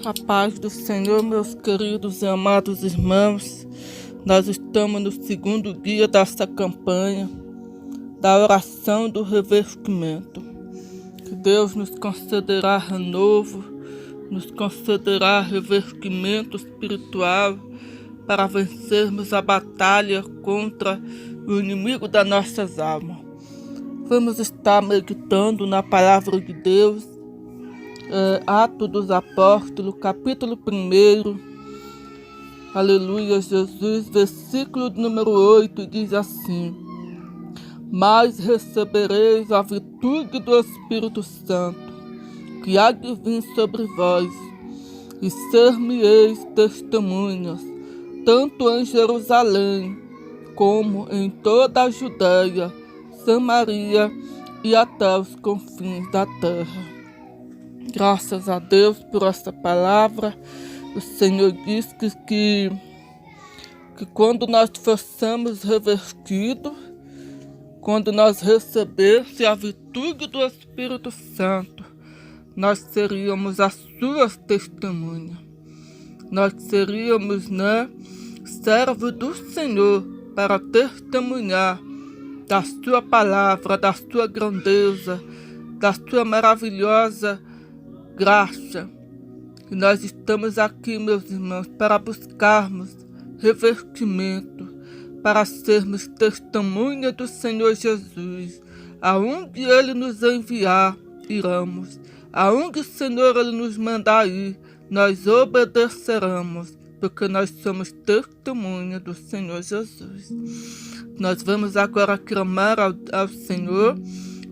A paz do Senhor, meus queridos e amados irmãos. Nós estamos no segundo dia desta campanha da oração do revestimento. Que Deus nos concederá renovo, nos concederá revestimento espiritual para vencermos a batalha contra o inimigo das nossas almas. Vamos estar meditando na palavra de Deus, Atos dos Apóstolos, capítulo 1, aleluia, Jesus, versículo número 8, diz assim: Mas recebereis a virtude do Espírito Santo, que há de vir sobre vós, e ser-me-eis testemunhas, tanto em Jerusalém, como em toda a Judéia, Samaria e até os confins da terra. Graças a Deus por essa palavra. O Senhor diz que quando nós fossemos revestidos, quando nós recebêssemos a virtude do Espírito Santo, nós seríamos as suas testemunhas. Nós seríamos, servos do Senhor para testemunhar da sua palavra, da sua grandeza, da sua maravilhosa graça. E nós estamos aqui, meus irmãos, para buscarmos revestimento, para sermos testemunha do Senhor Jesus. Aonde Ele nos enviar, iremos. Aonde o Senhor Ele nos mandar ir, nós obedeceremos, porque nós somos testemunha do Senhor Jesus. Nós vamos agora clamar ao Senhor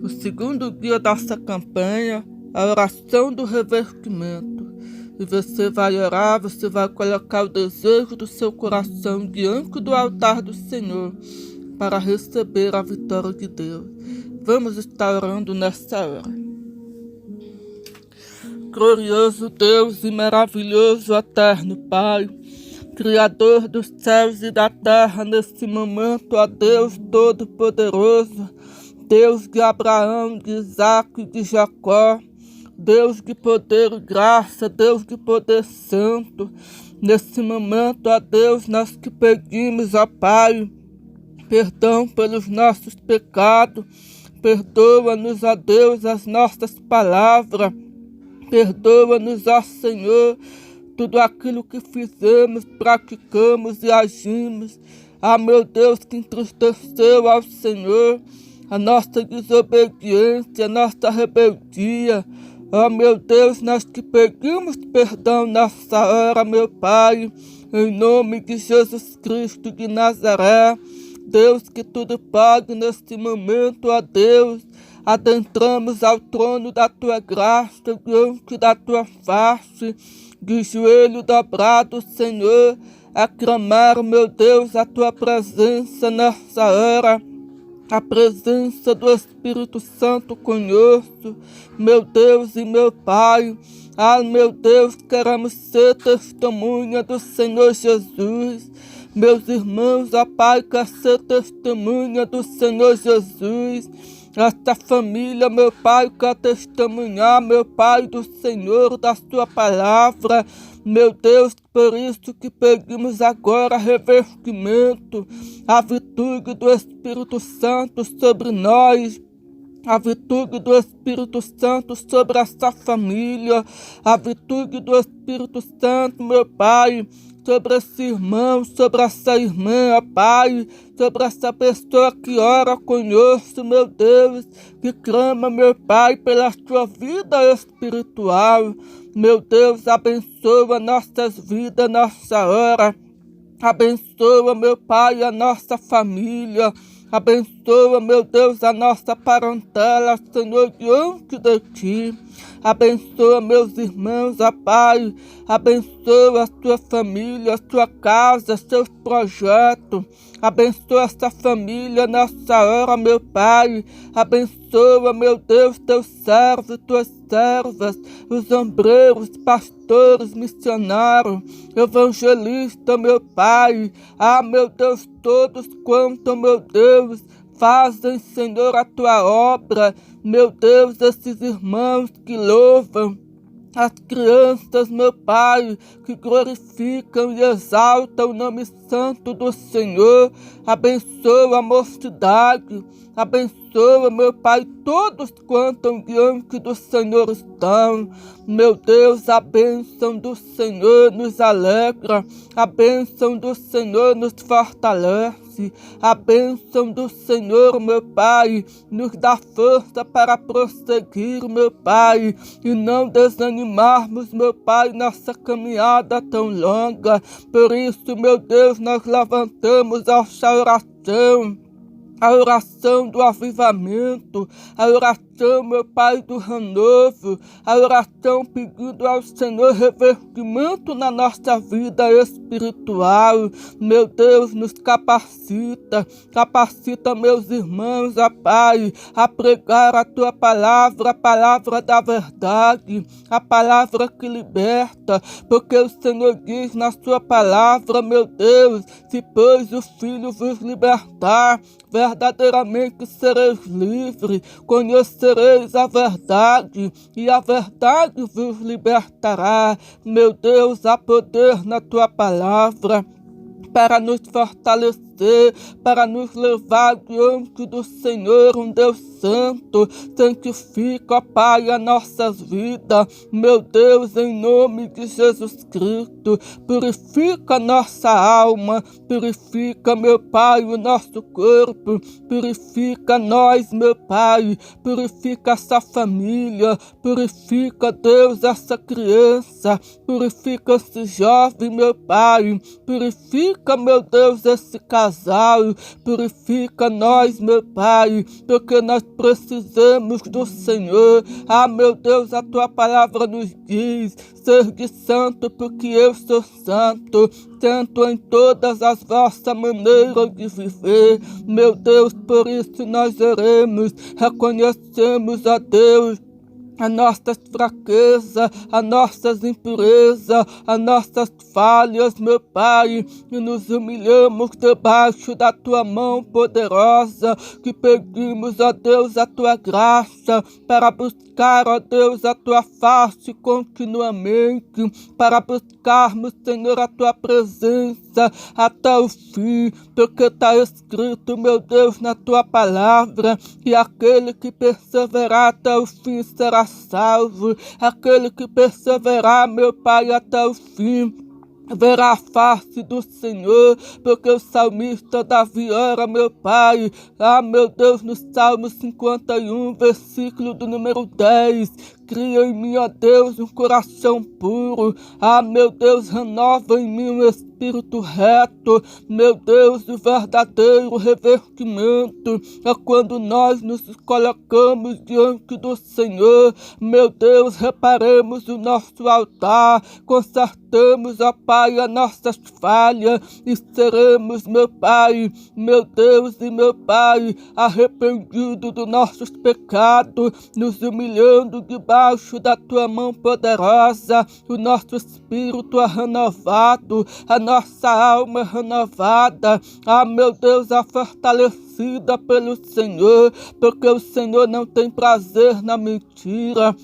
o segundo dia dessa campanha, a oração do revestimento. E você vai orar, você vai colocar o desejo do seu coração diante do altar do Senhor para receber a vitória de Deus. Vamos estar orando nessa hora. Glorioso Deus e maravilhoso eterno Pai, Criador dos céus e da terra, nesse momento, ó Deus Todo-Poderoso, Deus de Abraão, de Isaque e de Jacó, Deus de poder e graça, Deus de poder santo, nesse momento, ó Deus, nós que pedimos, ó Pai, perdão pelos nossos pecados, perdoa-nos, ó Deus, as nossas palavras, perdoa-nos, ó Senhor, tudo aquilo que fizemos, praticamos e agimos, meu Deus, que entristeceu ao Senhor, a nossa desobediência, a nossa rebeldia. Meu Deus, nós te pedimos perdão nessa hora, meu Pai, em nome de Jesus Cristo de Nazaré. Deus que tudo pode neste momento, ó Deus, adentramos ao trono da tua graça, diante da tua face, de joelho dobrado, Senhor, a clamar, meu Deus, a tua presença nessa hora, a presença do Espírito Santo conosco, meu Deus e meu Pai. Meu Deus, queremos ser testemunha do Senhor Jesus. Meus irmãos, Pai, quer ser testemunha do Senhor Jesus. Esta família, meu Pai, quer testemunhar, meu Pai, do Senhor, da sua palavra. Meu Deus, por isso que pedimos agora revestimento, a virtude do Espírito Santo sobre nós, a virtude do Espírito Santo sobre essa família, a virtude do Espírito Santo, meu Pai, sobre esse irmão, sobre essa irmã, ó Pai, sobre essa pessoa que ora conosco, meu Deus, que clama, meu Pai, pela sua vida espiritual. Meu Deus, abençoa nossas vidas nessa hora. Abençoa, meu Pai, a nossa família. Abençoa, meu Deus, a nossa parentela, Senhor, diante de Ti. Abençoa meus irmãos, ó Pai. Abençoa a tua família, a tua casa, seus projetos. Abençoa essa família nessa hora, meu Pai. Abençoa, meu Deus, teus servos, tuas servas, os ombreiros, pastores, missionários, evangelistas, meu Pai. Meu Deus, todos quanto, meu Deus, fazem, Senhor, a tua obra. Meu Deus, esses irmãos que louvam, as crianças, meu Pai, que glorificam e exaltam o nome santo do Senhor. Abençoa a mocidade, abençoa, meu Pai, todos quantos diante do Senhor estão. Meu Deus, a bênção do Senhor nos alegra, a bênção do Senhor nos fortalece, a bênção do Senhor, meu Pai, nos dá força para prosseguir, meu Pai, e não desanimarmos, meu Pai, nossa caminhada tão longa. Por isso, meu Deus, nós levantamos essa oração, a oração do avivamento, a oração, meu Pai, do renovo, a oração pedindo ao Senhor revestimento na nossa vida espiritual. Meu Deus, nos capacita meus irmãos, ó Pai, a pregar a Tua palavra, a palavra da verdade, a palavra que liberta, porque o Senhor diz na Sua palavra, meu Deus, se pois o Filho vos libertar, verdadeiramente sereis livres, conhecereis a verdade, e a verdade vos libertará. Meu Deus, há poder na Tua palavra para nos fortalecer, para nos levar diante do Senhor, um Deus Santo. Santifica, ó Pai, as nossas vidas, meu Deus, em nome de Jesus Cristo. Purifica a nossa alma, purifica, meu Pai, o nosso corpo, purifica nós, meu Pai, purifica essa família, purifica, Deus, essa criança, purifica esse jovem, meu Pai, purifica, meu Deus, esse casal, purifica nós, meu Pai, porque nós precisamos do Senhor. Ah, meu Deus, a Tua palavra nos diz, ser de santo, porque eu sou santo, santo em todas as vossas maneiras de viver. Meu Deus, por isso nós oremos, reconhecemos a Deus as nossas fraquezas, as nossas impurezas, as nossas falhas, meu Pai, e nos humilhamos debaixo da Tua mão poderosa, que pedimos, ó Deus, a Tua graça, para buscar, ó Deus, a Tua face continuamente, para buscarmos, Senhor, a Tua presença até o fim, porque está escrito, meu Deus, na Tua palavra, que aquele que perseverar até o fim será salvo, aquele que perseverar, meu Pai, até o fim verá a face do Senhor, porque o salmista Davi ora, meu Pai, meu Deus, no Salmo 51, versículo do número 10, cria em mim, ó Deus, um coração puro, meu Deus, renova em mim um espírito reto, meu Deus, o verdadeiro revestimento é quando nós nos colocamos diante do Senhor, meu Deus, reparemos o nosso altar, consertamos, ó Pai, as nossas falhas e seremos, meu Pai, meu Deus e meu Pai, arrependido dos nossos pecados, nos humilhando debaixo da Tua mão poderosa, o nosso espírito é renovado, a nossa alma é renovada, meu Deus, é fortalecida pelo Senhor, porque o Senhor não tem prazer na mentira.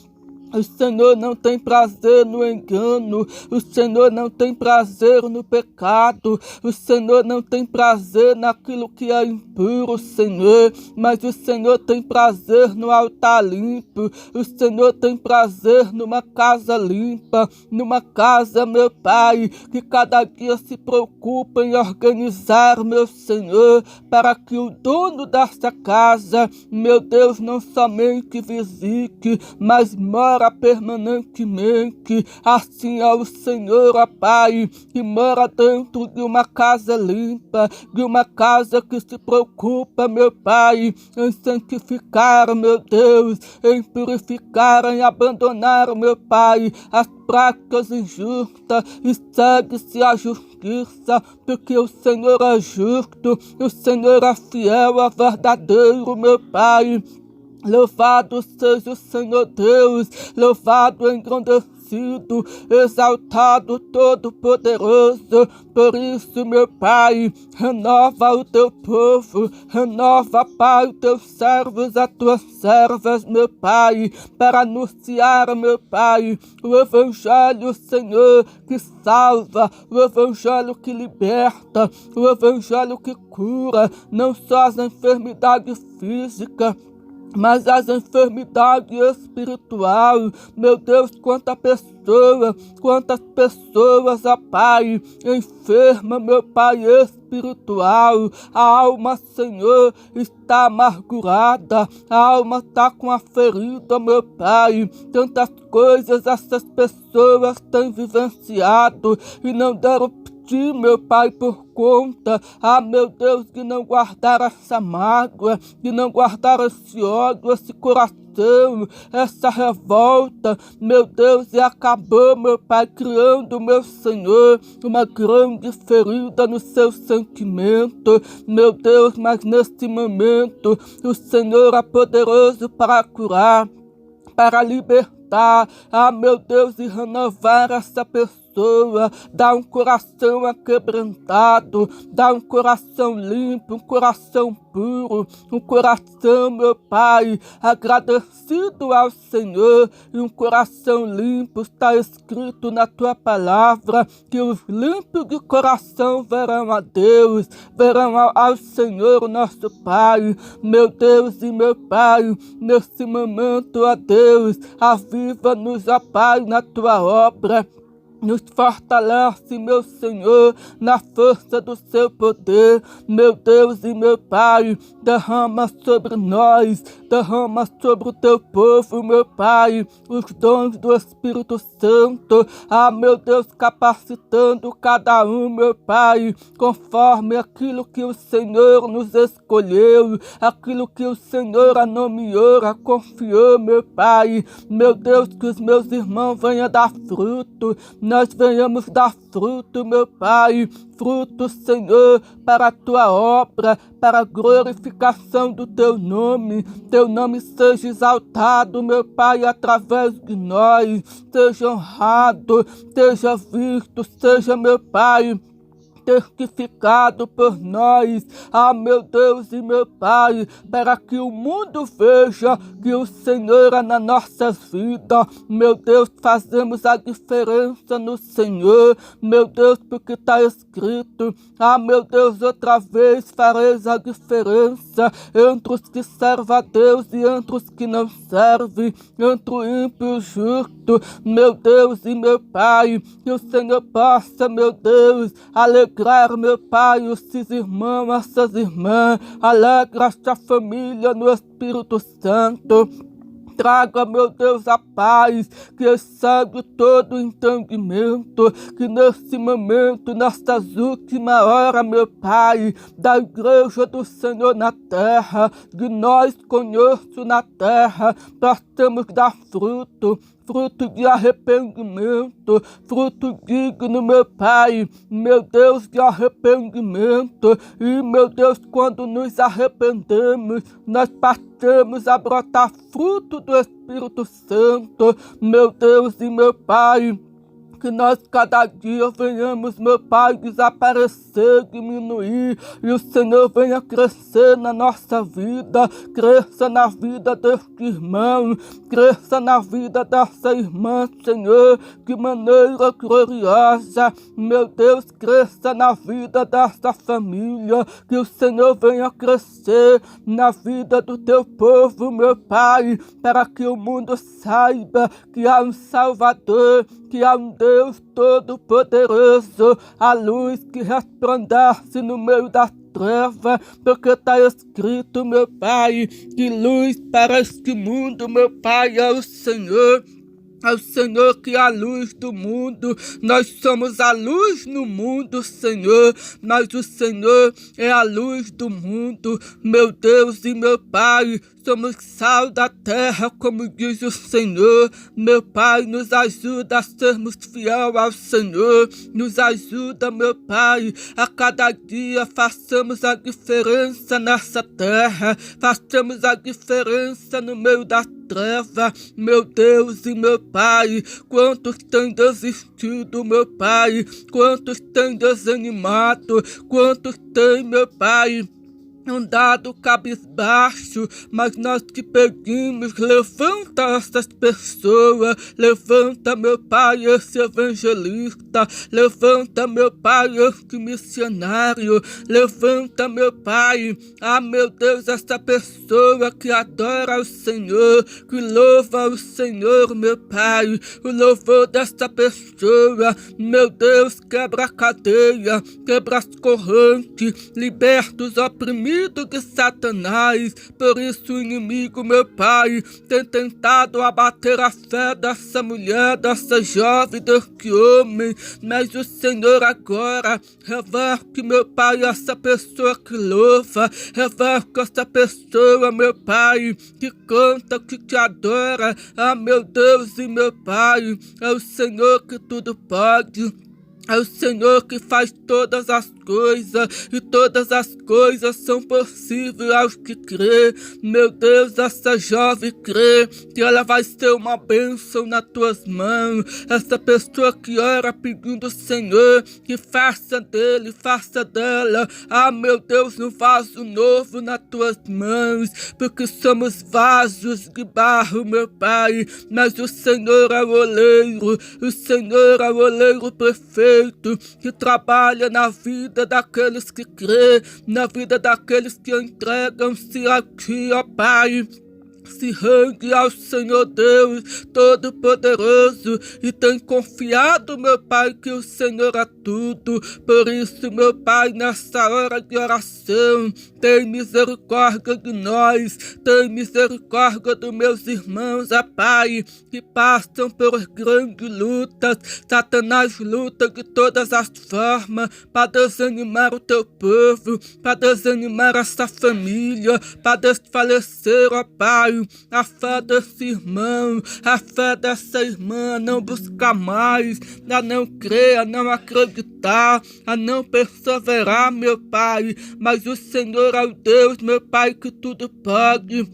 O Senhor não tem prazer no engano, o Senhor não tem prazer no pecado, o Senhor não tem prazer naquilo que é impuro, Senhor, mas o Senhor tem prazer no altar limpo, o Senhor tem prazer numa casa limpa, numa casa, meu Pai, que cada dia se preocupa em organizar, meu Senhor, para que o dono dessa casa, meu Deus, não somente visite, mas mora permanentemente. Assim é o Senhor, ó Pai, que mora dentro de uma casa limpa, de uma casa que se preocupa, meu Pai, em santificar, meu Deus, em purificar, em abandonar, meu Pai, as práticas injustas e segue-se a justiça, porque o Senhor é justo, o Senhor é fiel, é verdadeiro, meu Pai. Louvado seja o Senhor Deus, louvado, engrandecido sido exaltado, Todo-Poderoso. Por isso, meu Pai, renova o teu povo, renova, Pai, os teus servos, as tuas servas, meu Pai, para anunciar, meu Pai, o Evangelho, Senhor, que salva, o Evangelho que liberta, o Evangelho que cura, não só as enfermidades físicas, mas as enfermidades espirituais. Meu Deus, quantas pessoas, ó Pai, enferma, meu Pai, espiritual. A alma, Senhor, está amargurada, a alma está com a ferida, meu Pai. Tantas coisas essas pessoas têm vivenciado e não deram meu Pai, por conta, meu Deus, de não guardar essa mágoa, de não guardar esse ódio, esse coração, essa revolta, meu Deus, e acabou, meu Pai, criando, meu Senhor, uma grande ferida no seu sentimento, meu Deus, mas neste momento, o Senhor é poderoso para curar, para libertar, meu Deus, e renovar essa pessoa. Dá um coração aquebrantado, dá um coração limpo, um coração puro, um coração, meu Pai, agradecido ao Senhor, e um coração limpo. Está escrito na tua palavra que os limpos de coração verão a Deus, verão ao Senhor nosso Pai. Meu Deus e meu Pai, nesse momento, ó Deus, aviva-nos, ó Pai, na tua obra. Nos fortalece, meu Senhor, na força do seu poder. Meu Deus e meu Pai, derrama sobre nós, derrama sobre o teu povo, meu Pai, os dons do Espírito Santo. Meu Deus, capacitando cada um, meu Pai, conforme aquilo que o Senhor nos escolheu, aquilo que o Senhor a nomeou, a confiou, meu Pai. Meu Deus, que os meus irmãos venham dar fruto, nós venhamos dar fruto, meu Pai, fruto, Senhor, para a tua obra, para a glorificação do teu nome seja exaltado, meu Pai, através de nós, seja honrado, seja visto, seja, meu Pai, testificado por nós, meu Deus e meu Pai, para que o mundo veja que o Senhor é na nossas vidas. Meu Deus, fazemos a diferença no Senhor, meu Deus, porque está escrito, meu Deus, outra vez fareis a diferença entre os que servem a Deus e entre os que não servem, entre o ímpio e o justo. Meu Deus e meu Pai, que o Senhor possa, meu Deus, alegrar, meu Pai, esses irmãos, essas irmãs, alegra esta família no Espírito Santo. Traga, meu Deus, a paz que excede todo entendimento, que nesse momento, nessas últimas horas, meu Pai, da igreja do Senhor na terra, de nós conosco na terra, nós temos que dar fruto, fruto de arrependimento, fruto digno, meu Pai, meu Deus, de arrependimento. E, meu Deus, quando nos arrependemos, nós passamos a brotar fruto do Espírito Santo, meu Deus e meu Pai. Que nós cada dia venhamos, meu Pai, desaparecer, diminuir, e o Senhor venha crescer na nossa vida, cresça na vida deste irmão, cresça na vida dessa irmã, Senhor, de maneira gloriosa. Meu Deus, cresça na vida dessa família, que o Senhor venha crescer na vida do teu povo, meu Pai, para que o mundo saiba que há um Salvador, que há um Deus Todo-Poderoso, a luz que resplandece no meio da treva, porque está escrito, meu Pai, que luz para este mundo, meu Pai, é o Senhor. Ao Senhor que é a luz do mundo, nós somos a luz no mundo, Senhor, mas o Senhor é a luz do mundo, meu Deus e meu Pai, somos sal da terra, como diz o Senhor, meu Pai, nos ajuda a sermos fiel ao Senhor, nos ajuda, meu Pai, a cada dia façamos a diferença nessa terra, façamos a diferença no meio da treva, meu Deus e meu Pai. Quantos têm desistido, meu Pai, quantos têm desanimado, quantos têm, meu Pai, andado cabisbaixo, mas nós te pedimos, levanta essas pessoas, levanta, meu Pai, esse evangelista, levanta, meu Pai, este missionário, levanta, meu Pai, meu Deus, essa pessoa que adora o Senhor, que louva o Senhor, meu Pai, o louvor dessa pessoa, meu Deus, quebra a cadeia, quebra as correntes, liberta os oprimidos de Satanás. Por isso o inimigo, meu Pai, tem tentado abater a fé dessa mulher, dessa jovem, deste homem, mas o Senhor agora reverque, meu Pai, essa pessoa que louva, reverque essa pessoa, meu Pai, que canta, que te adora. Meu Deus e meu Pai, é o Senhor que tudo pode. É o Senhor que faz todas as coisas, e todas as coisas são possíveis aos que crê. Meu Deus, essa jovem crê que ela vai ser uma bênção nas tuas mãos. Essa pessoa que ora pedindo ao Senhor que faça dele, faça dela, meu Deus, um vaso novo nas tuas mãos, porque somos vasos de barro, meu Pai, mas o Senhor é o oleiro, o Senhor é o oleiro perfeito, que trabalha na vida daqueles que crê, na vida daqueles que entregam-se a Ti, ó Pai. Se rende ao Senhor Deus Todo-Poderoso e tem confiado, meu Pai, que o Senhor é tudo. Por isso, meu Pai, nessa hora de oração, tem misericórdia de nós, tem misericórdia dos meus irmãos, ó Pai, que passam por grandes lutas. Satanás luta de todas as formas para desanimar o teu povo, para desanimar essa família, para desfalecer, ó Pai, a fé desse irmão, a fé dessa irmã, a não buscar mais, a não crer, a não acreditar, a não perseverar, meu Pai, mas o Senhor é o Deus, meu Pai, que tudo pode.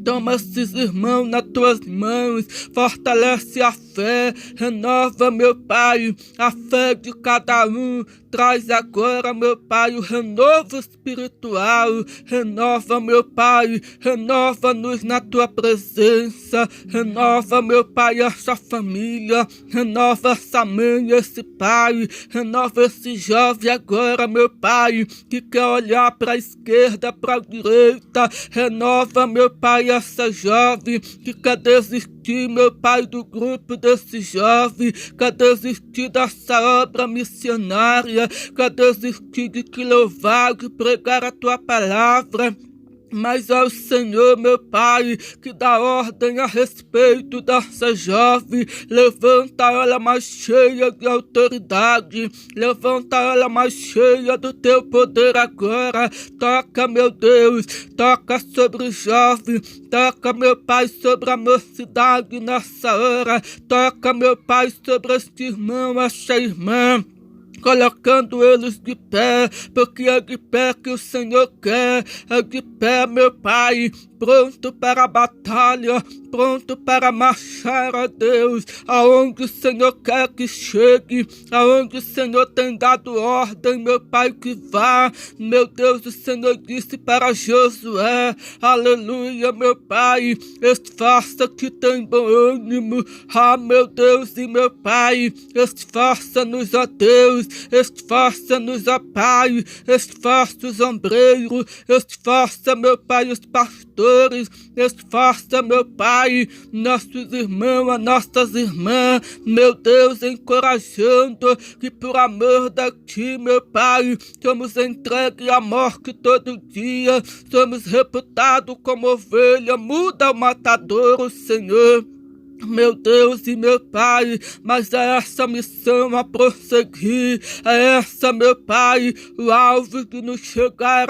Toma esses irmãos nas tuas mãos, fortalece a fé, renova, meu Pai, a fé de cada um. Traz agora, meu Pai, o renovo espiritual. Renova, meu Pai, renova-nos na tua presença. Renova, meu Pai, essa família. Renova essa mãe, esse pai. Renova esse jovem agora, meu Pai, que quer olhar para a esquerda, para a direita. Renova, meu Pai, essa jovem que quer desistir, meu Pai, do grupo desse jovem, quer desistir dessa obra missionária, quer desistir de te louvar, de pregar a tua palavra. Mas é o Senhor, meu Pai, que dá ordem a respeito dessa jovem. Levanta ela mais cheia de autoridade. Levanta ela mais cheia do teu poder agora. Toca, meu Deus, toca sobre o jovem. Toca, meu Pai, sobre a mocidade nessa hora. Toca, meu Pai, sobre este irmão, esta irmã, colocando eles de pé, porque é de pé que o Senhor quer, é de pé, meu Pai, pronto para a batalha, pronto para marchar, ó Deus, aonde o Senhor quer que chegue, aonde o Senhor tem dado ordem, meu Pai, que vá. Meu Deus, o Senhor disse para Josué, aleluia, meu Pai, esforça-te, tem bom ânimo, meu Deus e meu Pai, esforça-nos, ó Deus, esforça-nos, ó Pai, esforça os ombreiros, esforça, meu Pai, os pastores, esforça, meu Pai, nossos irmãos, as nossas irmãs, meu Deus, encorajando que por amor de Ti, meu Pai, somos entregues à morte todo dia, somos reputados como ovelha, muda o matador, o Senhor. Meu Deus e meu Pai, mas é essa missão a prosseguir, é essa, meu Pai, o alvo de nos chegar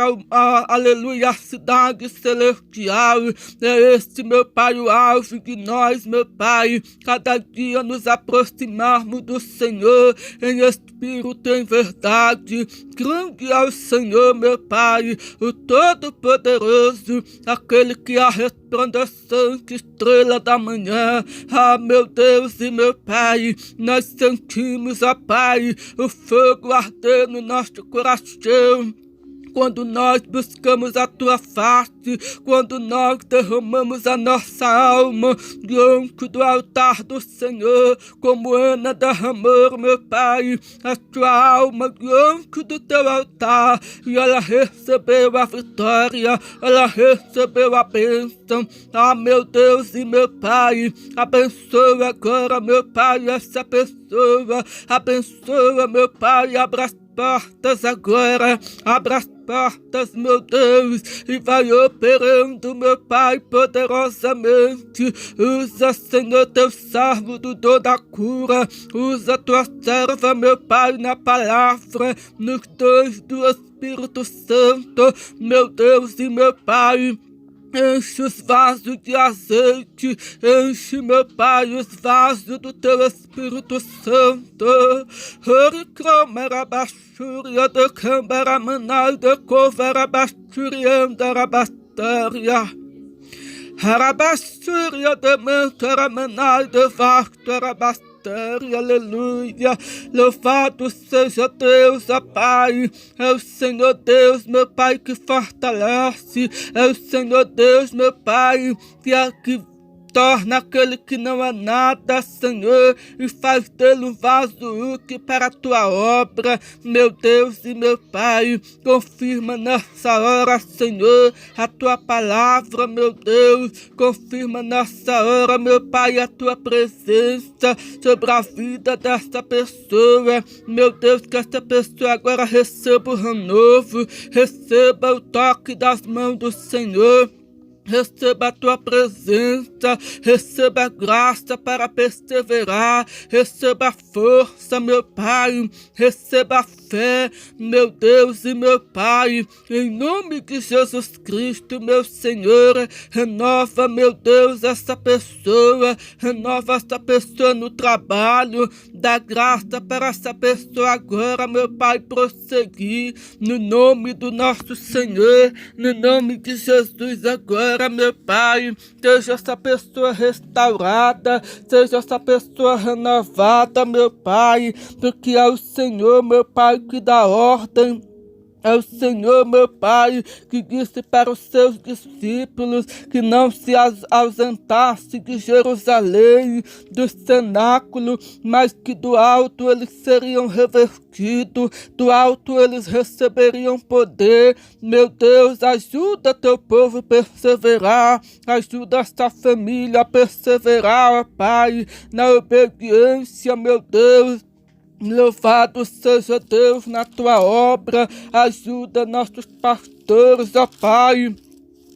aleluia, a cidade celestial, é esse, meu Pai, o alvo de nós, meu Pai, cada dia nos aproximarmos do Senhor em espírito e em verdade. Grande é o Senhor, meu Pai, o Todo-Poderoso, aquele que a respeito resplandecente estrela da manhã. Ah, meu Deus e meu Pai, nós sentimos, ó Pai, o fogo arder no nosso coração. Quando nós buscamos a Tua face, quando nós derramamos a nossa alma diante do altar do Senhor, como Ana derramou, meu Pai, a sua alma diante do Teu altar, e ela recebeu a vitória, ela recebeu a bênção. Ah, meu Deus e meu Pai, abençoa agora, meu Pai, essa pessoa, abençoa, meu Pai, abra as portas agora, abra as portas, meu Deus, e vai operando, meu Pai, poderosamente. Usa, Senhor, teu servo do dom da cura, usa tua serva, meu Pai, na palavra, nos dons do Espírito Santo, meu Deus e meu Pai. Enche os vasos de azeite, enche, meu Pai, os vasos do Teu Espírito Santo. Oricromerabashuria de cambaramanai de coverabashuriandarabastaria. Harabashuria de mantaramanai de vastarabastar. Aleluia, louvado seja Deus, ó Pai, é o Senhor Deus, meu Pai, que fortalece, é o Senhor Deus, meu Pai, que torna aquele que não é nada, Senhor, e faz dele um vaso útil para a Tua obra, meu Deus e meu Pai. Confirma nessa hora, Senhor, a Tua palavra, meu Deus. Confirma nessa hora, meu Pai, a Tua presença sobre a vida desta pessoa. Meu Deus, que esta pessoa agora receba o renovo, receba o toque das mãos do Senhor. Receba a Tua presença, receba a graça para perseverar, receba a força, meu Pai, receba a fé, meu Deus e meu Pai, em nome de Jesus Cristo, meu Senhor. Renova, meu Deus, essa pessoa, renova essa pessoa no trabalho, dá graça para essa pessoa agora, meu Pai, prosseguir, no nome do nosso Senhor, no nome de Jesus agora. Meu Pai, seja essa pessoa restaurada, seja essa pessoa renovada, meu Pai, porque é o Senhor, meu Pai, que dá ordem. É o Senhor, meu Pai, que disse para os seus discípulos que não se ausentasse de Jerusalém, do cenáculo, mas que do alto eles seriam revestidos, do alto eles receberiam poder. Meu Deus, ajuda teu povo a perseverar, ajuda esta família a perseverar, ó Pai, na obediência, meu Deus. Louvado seja Deus na Tua obra, ajuda nossos pastores, ó Pai.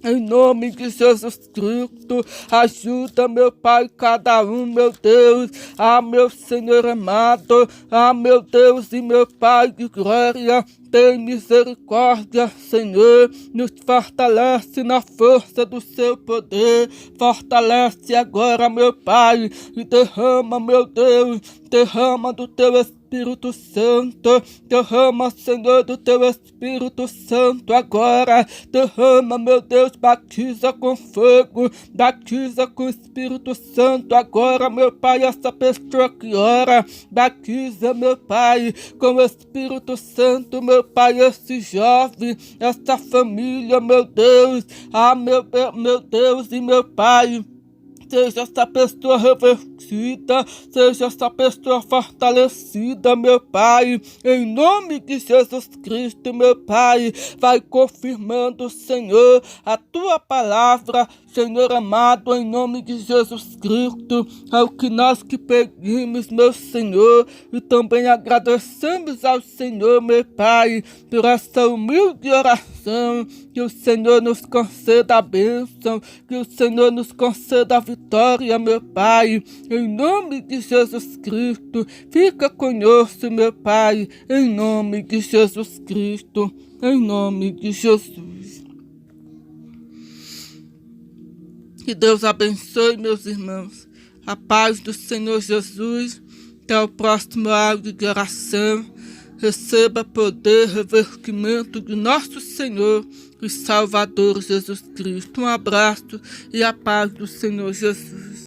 Em nome de Jesus Cristo, ajuda, meu Pai, cada um, meu Deus. Ah, meu Senhor amado, ah, meu Deus e meu Pai de glória, tem misericórdia, Senhor, nos fortalece na força do seu poder, fortalece agora, meu Pai, e derrama, meu Deus, derrama do Teu Espírito Santo, derrama, Senhor, do Teu Espírito Santo agora, derrama, meu Deus, batiza com fogo, batiza com o Espírito Santo agora, meu Pai, essa pessoa que ora, batiza, meu Pai, com o Espírito Santo, meu Pai, esse jovem, essa família, meu Deus, ah, meu Deus e meu Pai. Seja essa pessoa revestida, seja essa pessoa fortalecida, meu Pai, em nome de Jesus Cristo, meu Pai, vai confirmando, Senhor, a Tua palavra, Senhor amado, em nome de Jesus Cristo, é o que nós que pedimos, meu Senhor, e também agradecemos ao Senhor, meu Pai, por essa humilde oração, que o Senhor nos conceda a bênção, que o Senhor nos conceda a vitória, meu Pai, em nome de Jesus Cristo, fica conosco, meu Pai, em nome de Jesus Cristo, em nome de Jesus. Que Deus abençoe, meus irmãos, a paz do Senhor Jesus. Até o próximo áudio de oração, receba poder, revestimento de nosso Senhor e Salvador Jesus Cristo. Um abraço e a paz do Senhor Jesus.